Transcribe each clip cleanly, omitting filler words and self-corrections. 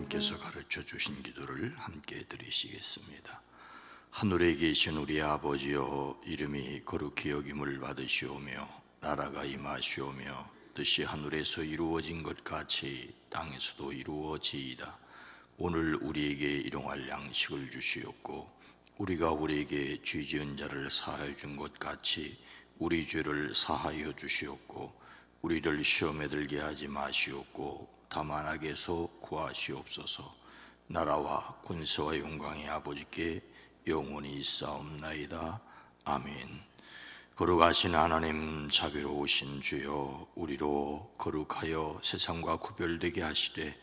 하나님께서 가르쳐 주신 기도를 함께 드리시겠습니다. 하늘에 계신 우리 아버지여, 이름이 거룩히 여김을 받으시오며 나라가 임하시오며 뜻이 하늘에서 이루어진 것 같이 땅에서도 이루어지이다. 오늘 우리에게 일용할 양식을 주시옵고 우리가 우리에게 죄 지은 자를 사하여 준 것 같이 우리 죄를 사하여 주시옵고 우리를 시험에 들게 하지 마시옵고 다만 악에서 구하시옵소서. 나라와 군사와 영광의 아버지께 영원히 있사옵나이다. 아멘. 거룩하신 하나님, 자비로우신 주여, 우리로 거룩하여 세상과 구별되게 하시되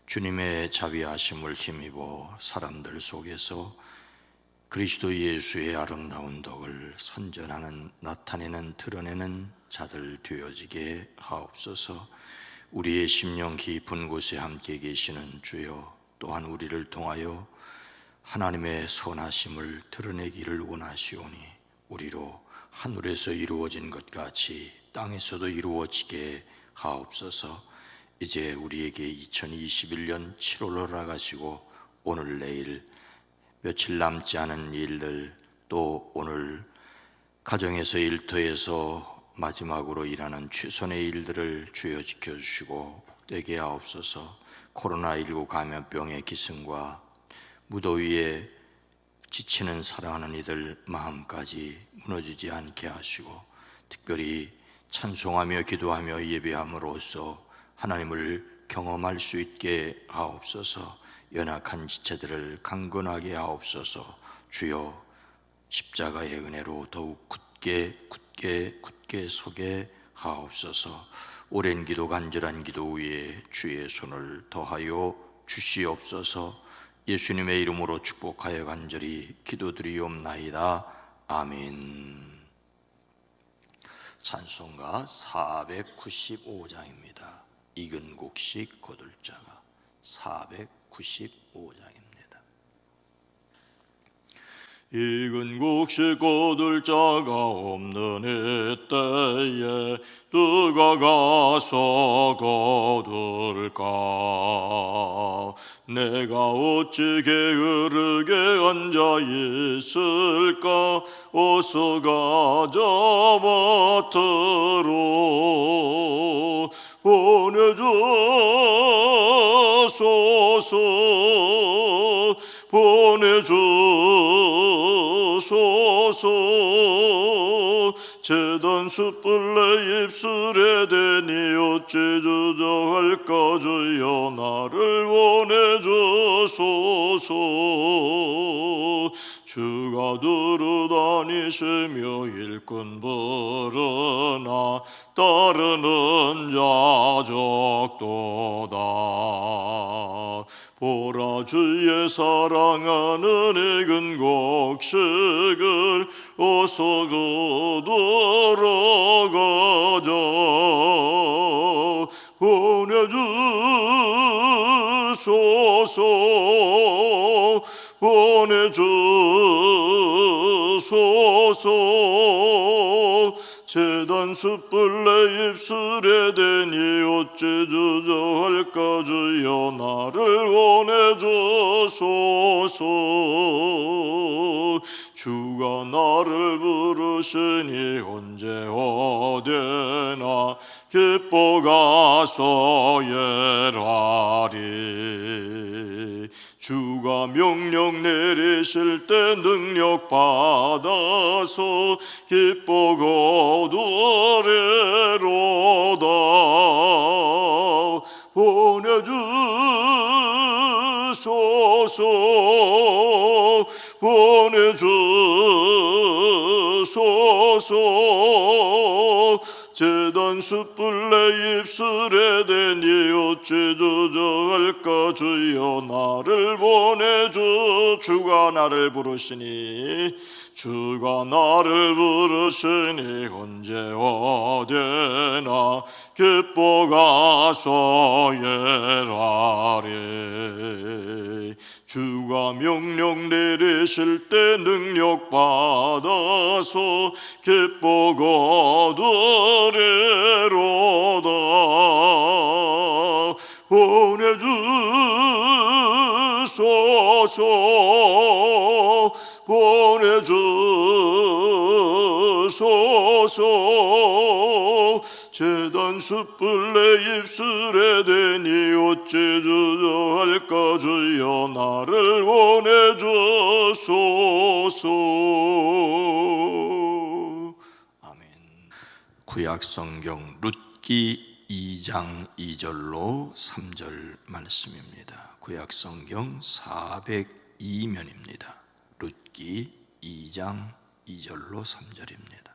주님의 자비하심을 힘입어 사람들 속에서 그리스도 예수의 아름다운 덕을 선전하는, 나타내는, 드러내는 자들 되어지게 하옵소서. 우리의 심령 깊은 곳에 함께 계시는 주여, 또한 우리를 통하여 하나님의 선하심을 드러내기를 원하시오니 우리로 하늘에서 이루어진 것 같이 땅에서도 이루어지게 하옵소서. 이제 우리에게 2021년 7월로 나가시고 오늘 내일 며칠 남지 않은 일들, 또 오늘 가정에서 일터에서 마지막으로 일하는 최선의 일들을 주여 지켜주시고 복되게 하옵소서. 코로나19 감염병의 기승과 무더위에 지치는 사랑하는 이들 마음까지 무너지지 않게 하시고 특별히 찬송하며 기도하며 예배함으로써 하나님을 경험할 수 있게 하옵소서. 연약한 지체들을 강건하게 하옵소서. 주여, 십자가의 은혜로 더욱 굳게 서게 하옵소서. 오랜 기도, 간절한 기도 위에 주의 손을 더하여 주시옵소서. 예수님의 이름으로 축복하여 간절히 기도드리옵나이다. 아멘. 찬송가 495장입니다. 이근국식 거둘자가 495장입니다. 이근국식 거둘자가 없는 이때에 누가 가서 거둘까? 내가 어찌 게으르게 앉아 있을까? 어서 가자 밭으로 보내주소서. 재단 숯불 내 입술에 대니 어찌 주저할까? 주여 나를 보내주소서. 주가 두루 다니시며 일꾼 부르나 따르는 자 적도다. 보라, 주의 사랑하는 익은 곡식을 어서 거두러 가자. 보내주소서. 재단 숯불 내 입술에 대니 어찌 주저할까? 주여 나를 보내주소서. 주가 나를 부르시니 언제 어디나 기뻐 가서 일하리. 주가 명령 내리실 때 능력 받아서 기뻐 거두리로다. 보내주소서. 재단 숯불 내 입술에 대니 어찌 주저할까? 주여 나를 보내주. 주가 나를 부르시니 언제 어디나 기뻐 가서 일하리. 주가 명령 내리실 때 능력 받아서 기뻐 거두리로다. 보내주소서. 보내주소서. 제단 숯불 내 입술에 대니 어찌 주저할까. 주여 나를 보내주소서. 아멘. 구약 성경 룻기 2장 2절로 3절 말씀입니다. 구약 성경 402면입니다. 룻기 2장 2절로 3절입니다.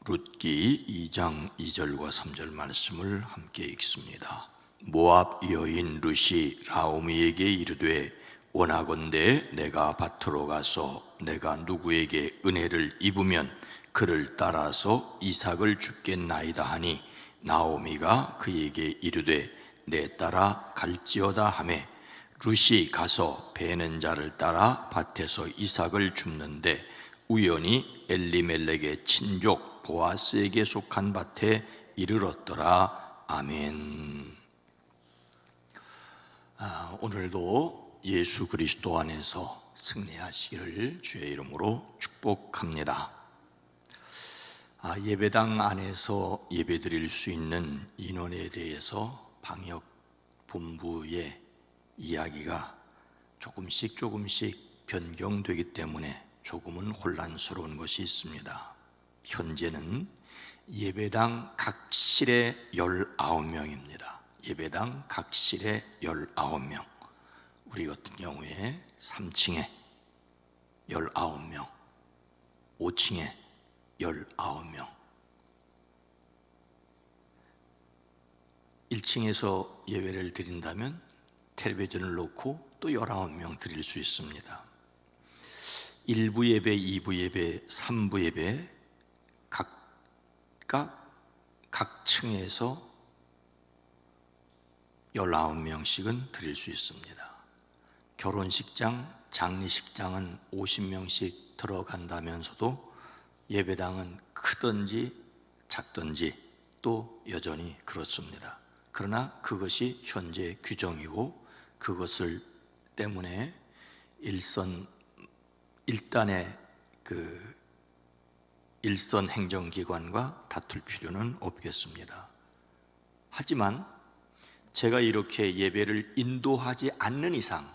룻기 2장 2절과 3절 말씀을 함께 읽습니다. 모압 여인 룻이 나오미에게 이르되 원하건대 내가 밭으로 가서 내가 누구에게 은혜를 입으면 그를 따라서 이삭을 주겠나이다 하니 나오미가 그에게 이르되 내 따라 갈지어다 하매 룻이 가서 베는 자를 따라 밭에서 이삭을 줍는데 우연히 엘리멜렉의 친족 보아스에게 속한 밭에 이르렀더라. 아멘. 오늘도 예수 그리스도 안에서 승리하시기를 주의 이름으로 축복합니다. 예배당 안에서 예배드릴 수 있는 인원에 대해서 방역본부의 이야기가 조금씩 변경되기 때문에 조금은 혼란스러운 것이 있습니다. 현재는 예배당 각 실에 19명입니다. 예배당 각 실에 19명. 우리 같은 경우에 3층에 19명, 5층에 19명, 1층에서 예배를 드린다면 텔레비전을 놓고 또 19명 드릴 수 있습니다. 1부 예배, 2부 예배, 3부 예배 각 층에서 19명씩은 드릴 수 있습니다. 결혼식장, 장례식장은 50명씩 들어간다면서도 예배당은 크든지 작든지 또 여전히 그렇습니다. 그러나 그것이 현재 규정이고 그것을 때문에 일단의 일선 행정기관과 다툴 필요는 없겠습니다. 하지만 제가 이렇게 예배를 인도하지 않는 이상,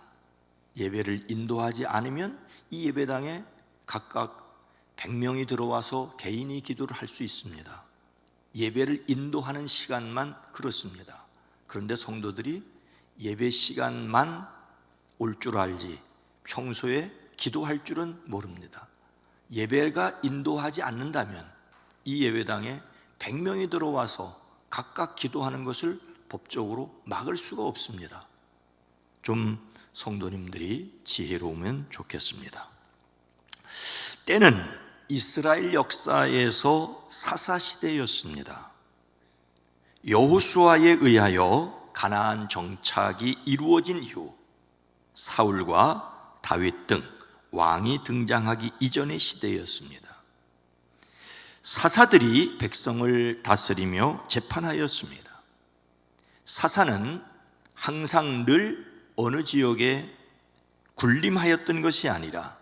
예배를 인도하지 않으면 이 예배당에 각각 100명이 들어와서 개인이 기도를 할 수 있습니다. 예배를 인도하는 시간만 그렇습니다. 그런데 성도들이 예배 시간만 올 줄 알지 평소에 기도할 줄은 모릅니다. 예배가 인도하지 않는다면 이 예배당에 100명이 들어와서 각각 기도하는 것을 법적으로 막을 수가 없습니다. 좀 성도님들이 지혜로우면 좋겠습니다. 때는 이스라엘 역사에서 사사시대였습니다. 여호수아에 의하여 가나안 정착이 이루어진 이후 사울과 다윗 등 왕이 등장하기 이전의 시대였습니다. 사사들이 백성을 다스리며 재판하였습니다. 사사는 항상 늘 어느 지역에 군림하였던 것이 아니라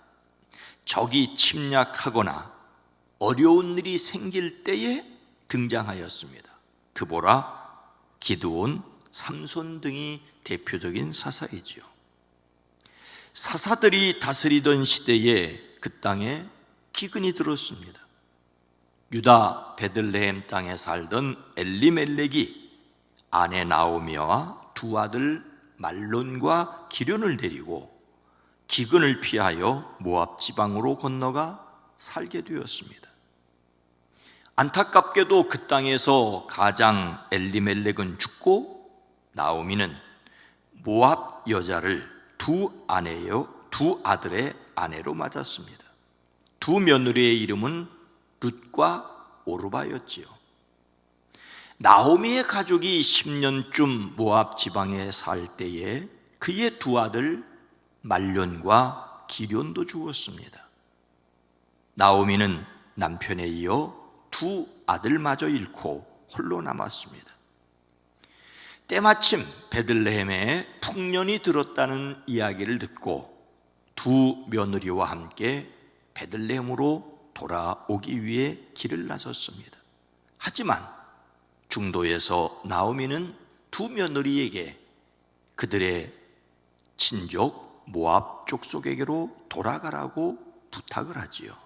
적이 침략하거나 어려운 일이 생길 때에 등장하였습니다. 드보라, 기드온, 삼손 등이 대표적인 사사이지요. 사사들이 다스리던 시대에 그 땅에 기근이 들었습니다. 유다 베들레헴 땅에 살던 엘리멜렉이 아내 나오미와 두 아들 말론과 기련을 데리고 기근을 피하여 모압 지방으로 건너가 살게 되었습니다. 안타깝게도 그 땅에서 가장 엘리멜렉은 죽고 나오미는 모압 여자를 두 아들의 아내로 맞았습니다. 두 며느리의 이름은 룻과 오르바였지요. 나오미의 가족이 10년쯤 모압 지방에 살 때에 그의 두 아들 말론과 기련도 죽었습니다. 나오미는 남편에 이어 두 두 아들마저 잃고 홀로 남았습니다. 때마침 베들레헴에 풍년이 들었다는 이야기를 듣고 두 며느리와 함께 베들레헴으로 돌아오기 위해 길을 나섰습니다. 하지만 중도에서 나오미는 두 며느리에게 그들의 친족 모압 족속에게로 돌아가라고 부탁을 하지요.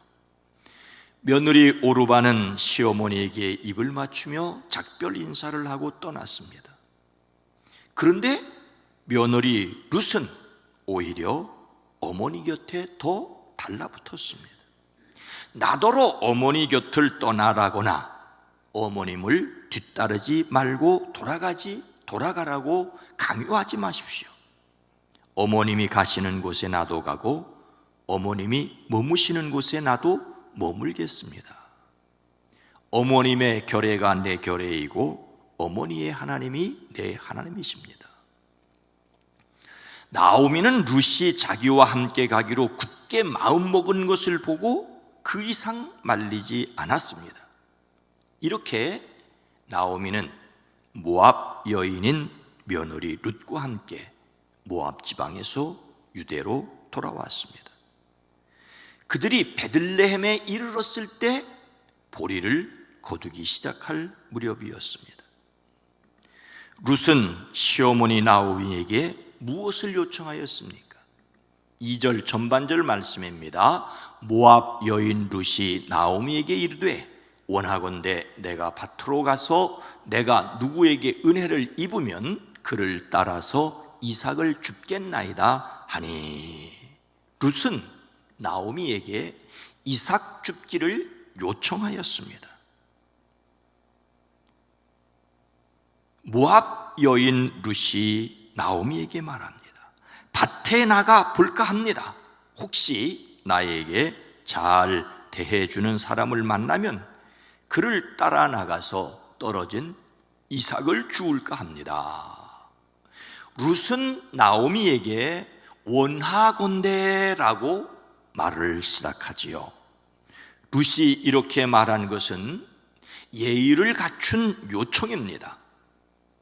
며느리 오르바는 시어머니에게 입을 맞추며 작별 인사를 하고 떠났습니다. 그런데 며느리 룻은 오히려 어머니 곁에 더 달라붙었습니다. 나더러 어머니 곁을 떠나라거나 어머님을 뒤따르지 말고 돌아가라고 강요하지 마십시오. 어머님이 가시는 곳에 나도 가고 어머님이 머무시는 곳에 나도 머물겠습니다. 어머님의 결례가 내 결례이고 어머니의 하나님이 내 하나님이십니다. 나오미는 룻이 자기와 함께 가기로 굳게 마음먹은 것을 보고 그 이상 말리지 않았습니다. 이렇게 나오미는 모압 여인인 며느리 룻과 함께 모압 지방에서 유대로 돌아왔습니다. 그들이 베들레헴에 이르렀을 때 보리를 거두기 시작할 무렵이었습니다. 룻은 시어머니 나오미에게 무엇을 요청하였습니까? 2절 전반절 말씀입니다. 모압 여인 룻이 나오미에게 이르되 원하건대 내가 밭으로 가서 내가 누구에게 은혜를 입으면 그를 따라서 이삭을 줍겠나이다 하니, 룻은 나오미에게 이삭 줍기를 요청하였습니다. 모압 여인 룻이 나오미에게 말합니다. 밭에 나가 볼까 합니다. 혹시 나에게 잘 대해주는 사람을 만나면 그를 따라 나가서 떨어진 이삭을 주울까 합니다. 룻은 나오미에게 원하건대라고 말을 시작하지요. 룻이 이렇게 말한 것은 예의를 갖춘 요청입니다.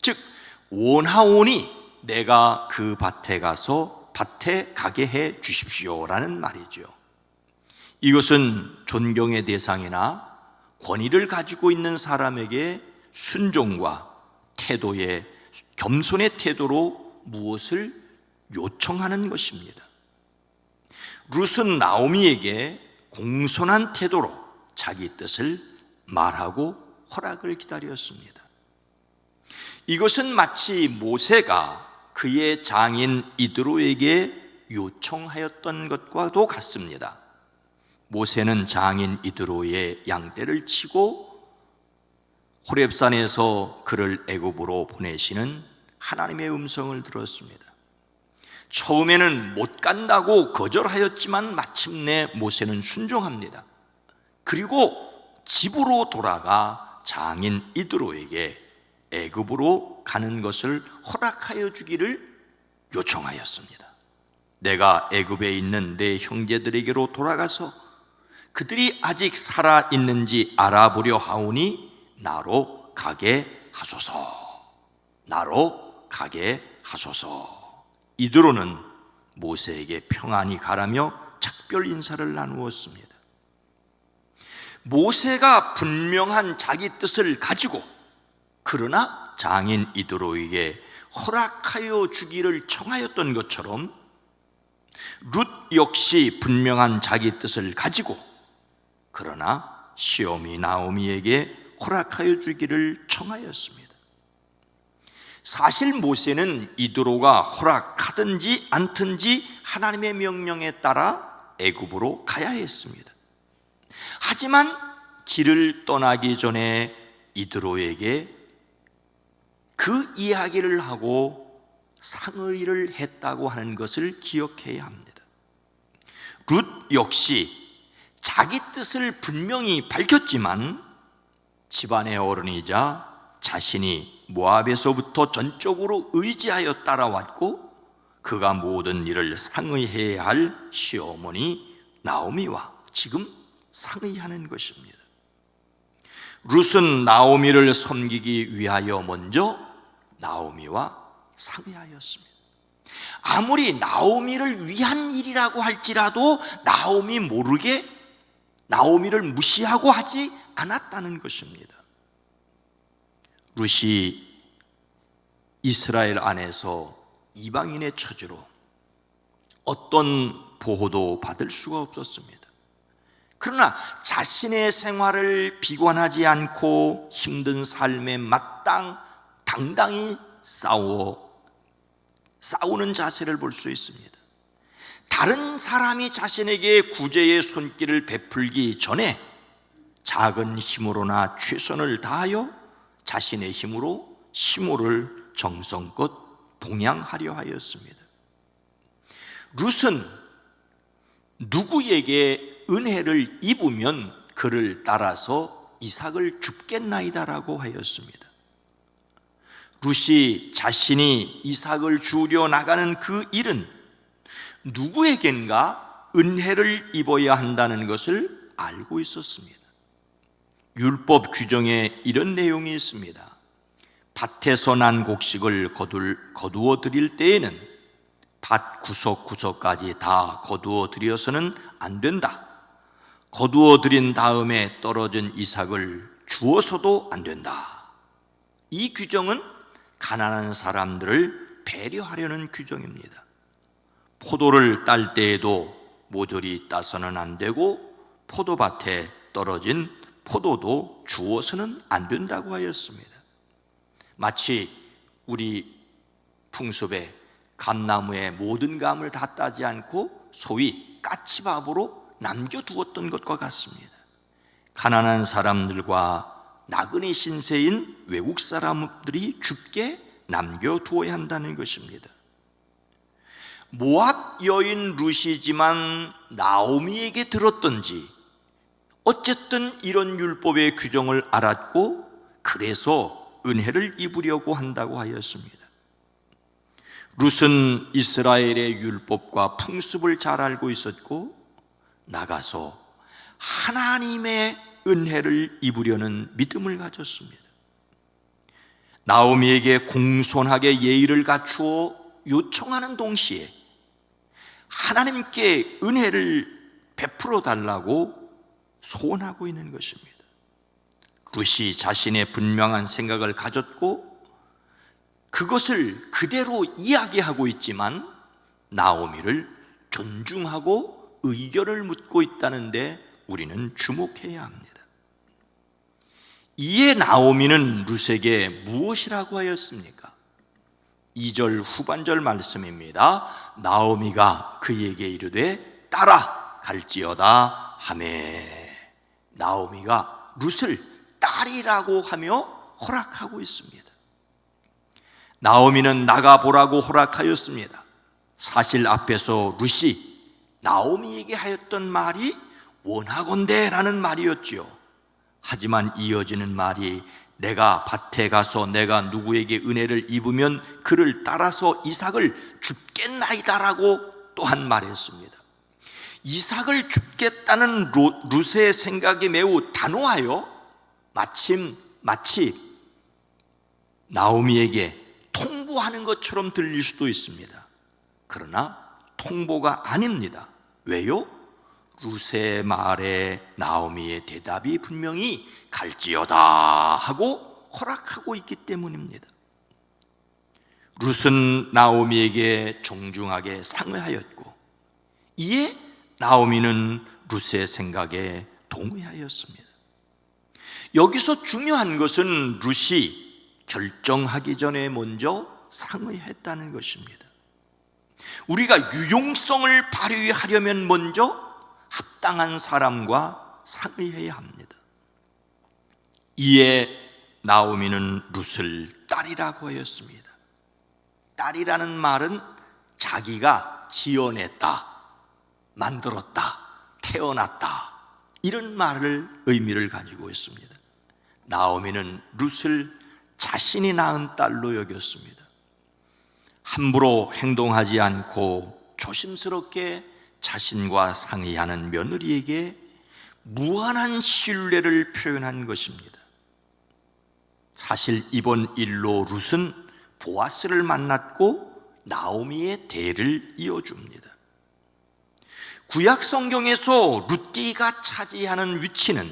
즉 원하오니 내가 그 밭에 가서 밭에 가게 해 주십시오라는 말이죠. 이것은 존경의 대상이나 권위를 가지고 있는 사람에게 순종과 태도의 겸손의 태도로 무엇을 요청하는 것입니다. 룻은 나오미에게 공손한 태도로 자기 뜻을 말하고 허락을 기다렸습니다. 이것은 마치 모세가 그의 장인 이드로에게 요청하였던 것과도 같습니다. 모세는 장인 이드로의 양떼를 치고 호렙산에서 그를 애굽으로 보내시는 하나님의 음성을 들었습니다. 처음에는 못 간다고 거절하였지만 마침내 모세는 순종합니다. 그리고 집으로 돌아가 장인 이드로에게 애굽으로 가는 것을 허락하여 주기를 요청하였습니다. 내가 애굽에 있는 내 형제들에게로 돌아가서 그들이 아직 살아 있는지 알아보려 하오니 나로 가게 하소서. 나로 가게 하소서. 이드로는 모세에게 평안히 가라며 작별 인사를 나누었습니다. 모세가 분명한 자기 뜻을 가지고 그러나 장인 이드로에게 허락하여 주기를 청하였던 것처럼 룻 역시 분명한 자기 뜻을 가지고 그러나 시어미 나오미에게 허락하여 주기를 청하였습니다. 사실 모세는 이드로가 허락하든지 않든지 하나님의 명령에 따라 애굽으로 가야 했습니다. 하지만 길을 떠나기 전에 이드로에게 그 이야기를 하고 상의를 했다고 하는 것을 기억해야 합니다. 룻 역시 자기 뜻을 분명히 밝혔지만 집안의 어른이자 자신이 모압에서부터 전적으로 의지하여 따라왔고 그가 모든 일을 상의해야 할 시어머니 나오미와 지금 상의하는 것입니다. 룻은 나오미를 섬기기 위하여 먼저 나오미와 상의하였습니다. 아무리 나오미를 위한 일이라고 할지라도 나오미 모르게 나오미를 무시하고 하지 않았다는 것입니다. 룻이 이스라엘 안에서 이방인의 처지로 어떤 보호도 받을 수가 없었습니다. 그러나 자신의 생활을 비관하지 않고 힘든 삶에 당당히 싸우는 자세를 볼 수 있습니다. 다른 사람이 자신에게 구제의 손길을 베풀기 전에 작은 힘으로나 최선을 다하여 자신의 힘으로 시모를 정성껏 봉양하려 하였습니다. 룻은 누구에게 은혜를 입으면 그를 따라서 이삭을 줍겠나이다라고 하였습니다. 룻이 자신이 이삭을 주려 나가는 그 일은 누구에겐가 은혜를 입어야 한다는 것을 알고 있었습니다. 율법 규정에 이런 내용이 있습니다. 밭에서 난 곡식을 거두어 드릴 때에는 밭 구석구석까지 다 거두어 드려서는 안 된다. 거두어 드린 다음에 떨어진 이삭을 주어서도 안 된다. 이 규정은 가난한 사람들을 배려하려는 규정입니다. 포도를 딸 때에도 모조리 따서는 안 되고 포도밭에 떨어진 포도도 주어서는 안 된다고 하였습니다. 마치 우리 풍습에 감나무에 모든 감을 다 따지 않고 소위 까치밥으로 남겨두었던 것과 같습니다. 가난한 사람들과 나그네 신세인 외국 사람들이 줍게 남겨두어야 한다는 것입니다. 모압 여인 룻이지만 나오미에게 들었던지 어쨌든 이런 율법의 규정을 알았고 그래서 은혜를 입으려고 한다고 하였습니다. 룻은 이스라엘의 율법과 풍습을 잘 알고 있었고 나가서 하나님의 은혜를 입으려는 믿음을 가졌습니다. 나오미에게 공손하게 예의를 갖추어 요청하는 동시에 하나님께 은혜를 베풀어 달라고 소원하고 있는 것입니다. 룻이 자신의 분명한 생각을 가졌고 그것을 그대로 이야기하고 있지만 나오미를 존중하고 의견을 묻고 있다는데 우리는 주목해야 합니다. 이에 나오미는 룻에게 무엇이라고 하였습니까? 2절 후반절 말씀입니다. 나오미가 그에게 이르되 따라갈지어다 하매. 나오미가 룻을 딸이라고 하며 허락하고 있습니다. 나오미는 나가보라고 허락하였습니다. 사실 앞에서 룻이 나오미에게 하였던 말이 원하건대라는 말이었지요. 하지만 이어지는 말이 내가 밭에 가서 내가 누구에게 은혜를 입으면 그를 따라서 이삭을 줍겠나이다라고 또한 말했습니다. 이삭을 줍겠다는 룻의 생각이 매우 단호하여 마치 나오미에게 통보하는 것처럼 들릴 수도 있습니다. 그러나 통보가 아닙니다. 왜요? 룻의 말에 나오미의 대답이 분명히 갈지어다 하고 허락하고 있기 때문입니다. 룻은 나오미에게 정중하게 상의하였고 이에 나오미는 룻의 생각에 동의하였습니다. 여기서 중요한 것은 룻이 결정하기 전에 먼저 상의했다는 것입니다. 우리가 유용성을 발휘하려면 먼저 합당한 사람과 상의해야 합니다. 이에 나오미는 룻을 딸이라고 하였습니다. 딸이라는 말은 자기가 지어냈다, 만들었다, 태어났다 이런 말을 의미를 가지고 있습니다. 나오미는 룻을 자신이 낳은 딸로 여겼습니다. 함부로 행동하지 않고 조심스럽게 자신과 상의하는 며느리에게 무한한 신뢰를 표현한 것입니다. 사실 이번 일로 룻은 보아스를 만났고 나오미의 대를 이어줍니다. 구약 성경에서 룻기가 차지하는 위치는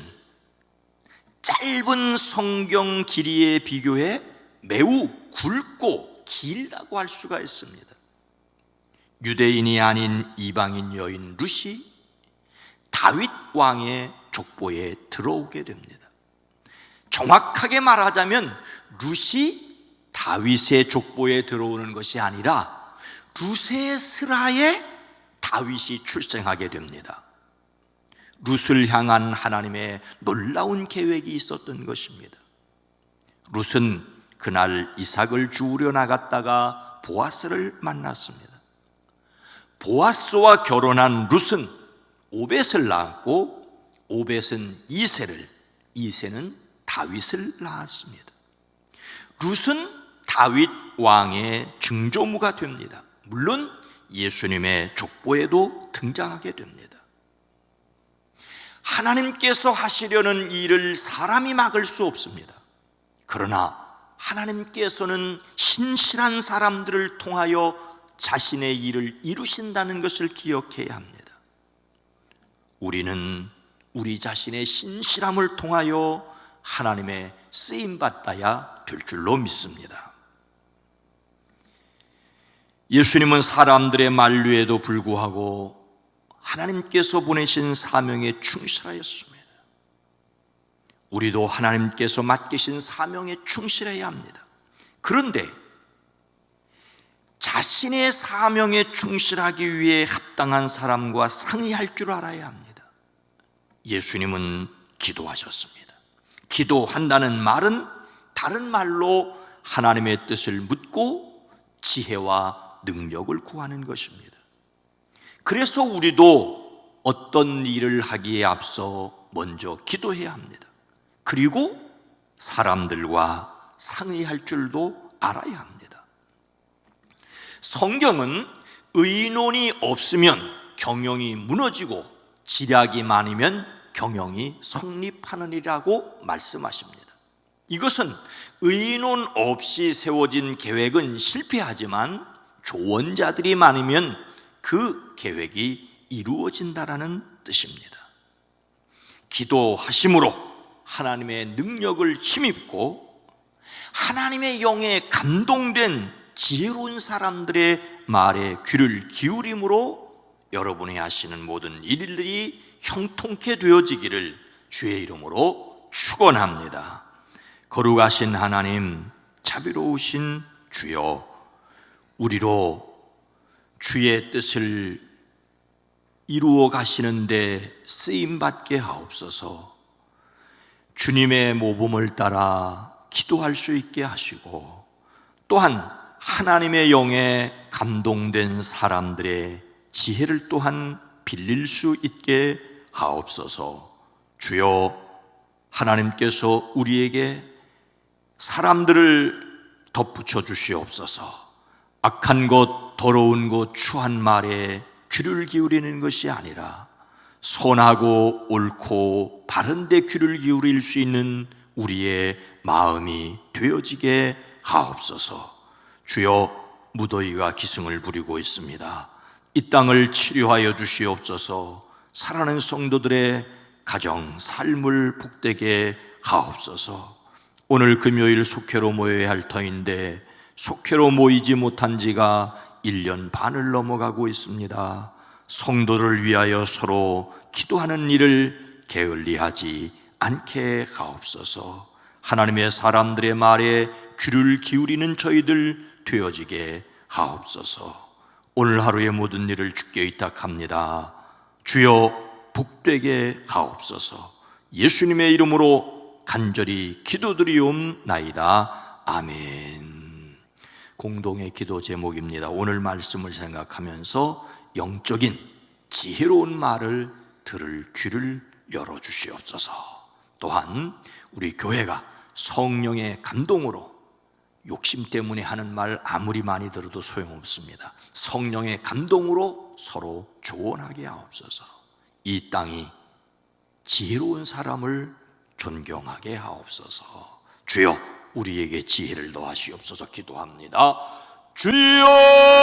짧은 성경 길이에 비교해 매우 굵고 길다고 할 수가 있습니다. 유대인이 아닌 이방인 여인 룻이 다윗 왕의 족보에 들어오게 됩니다. 정확하게 말하자면 룻이 다윗의 족보에 들어오는 것이 아니라 룻의 슬하에 다윗이 출생하게 됩니다. 룻을 향한 하나님의 놀라운 계획이 있었던 것입니다. 룻은 그날 이삭을 주우려 나갔다가 보아스를 만났습니다. 보아스와 결혼한 룻은 오벳을 낳았고 오벳은 이새를, 이새는 다윗을 낳았습니다. 룻은 다윗 왕의 증조무가 됩니다. 물론 예수님의 족보에도 등장하게 됩니다. 하나님께서 하시려는 일을 사람이 막을 수 없습니다. 그러나 하나님께서는 신실한 사람들을 통하여 자신의 일을 이루신다는 것을 기억해야 합니다. 우리는 우리 자신의 신실함을 통하여 하나님의 쓰임받아야 될 줄로 믿습니다. 예수님은 사람들의 만류에도 불구하고 하나님께서 보내신 사명에 충실하였습니다. 우리도 하나님께서 맡기신 사명에 충실해야 합니다. 그런데 자신의 사명에 충실하기 위해 합당한 사람과 상의할 줄 알아야 합니다. 예수님은 기도하셨습니다. 기도한다는 말은 다른 말로 하나님의 뜻을 묻고 지혜와 능력을 구하는 것입니다. 그래서 우리도 어떤 일을 하기에 앞서 먼저 기도해야 합니다. 그리고 사람들과 상의할 줄도 알아야 합니다. 성경은 의논이 없으면 경영이 무너지고 지략이 많으면 경영이 성립하느니라고 말씀하십니다. 이것은 의논 없이 세워진 계획은 실패하지만 조언자들이 많으면 그 계획이 이루어진다라는 뜻입니다. 기도하심으로 하나님의 능력을 힘입고 하나님의 영에 감동된 지혜로운 사람들의 말에 귀를 기울임으로 여러분이 하시는 모든 일들이 형통케 되어지기를 주의 이름으로 축원합니다. 거룩하신 하나님, 자비로우신 주여, 우리로 주의 뜻을 이루어 가시는데 쓰임받게 하옵소서. 주님의 모범을 따라 기도할 수 있게 하시고, 또한 하나님의 영에 감동된 사람들의 지혜를 또한 빌릴 수 있게 하옵소서. 주여, 하나님께서 우리에게 사람들을 덧붙여 주시옵소서. 악한 것, 더러운 것, 추한 말에 귀를 기울이는 것이 아니라 선하고 옳고 바른 데 귀를 기울일 수 있는 우리의 마음이 되어지게 하옵소서. 주여, 무더위가 기승을 부리고 있습니다. 이 땅을 치료하여 주시옵소서. 살아가는 성도들의 가정, 삶을 복되게 하옵소서. 오늘 금요일 속회로 모여야 할 터인데 속회로 모이지 못한 지가 1년 반을 넘어가고 있습니다. 성도를 위하여 서로 기도하는 일을 게을리하지 않게 하옵소서. 하나님의 사람들의 말에 귀를 기울이는 저희들 되어지게 하옵소서. 오늘 하루의 모든 일을 주께 의탁합니다. 주여, 복되게 하옵소서. 예수님의 이름으로 간절히 기도드리옵나이다. 아멘. 공동의 기도 제목입니다. 오늘 말씀을 생각하면서 영적인 지혜로운 말을 들을 귀를 열어주시옵소서. 또한 우리 교회가 성령의 감동으로, 욕심 때문에 하는 말 아무리 많이 들어도 소용없습니다. 성령의 감동으로 서로 조언하게 하옵소서. 이 땅이 지혜로운 사람을 존경하게 하옵소서. 주여, 우리에게 지혜를 더하시옵소서 기도합니다. 주여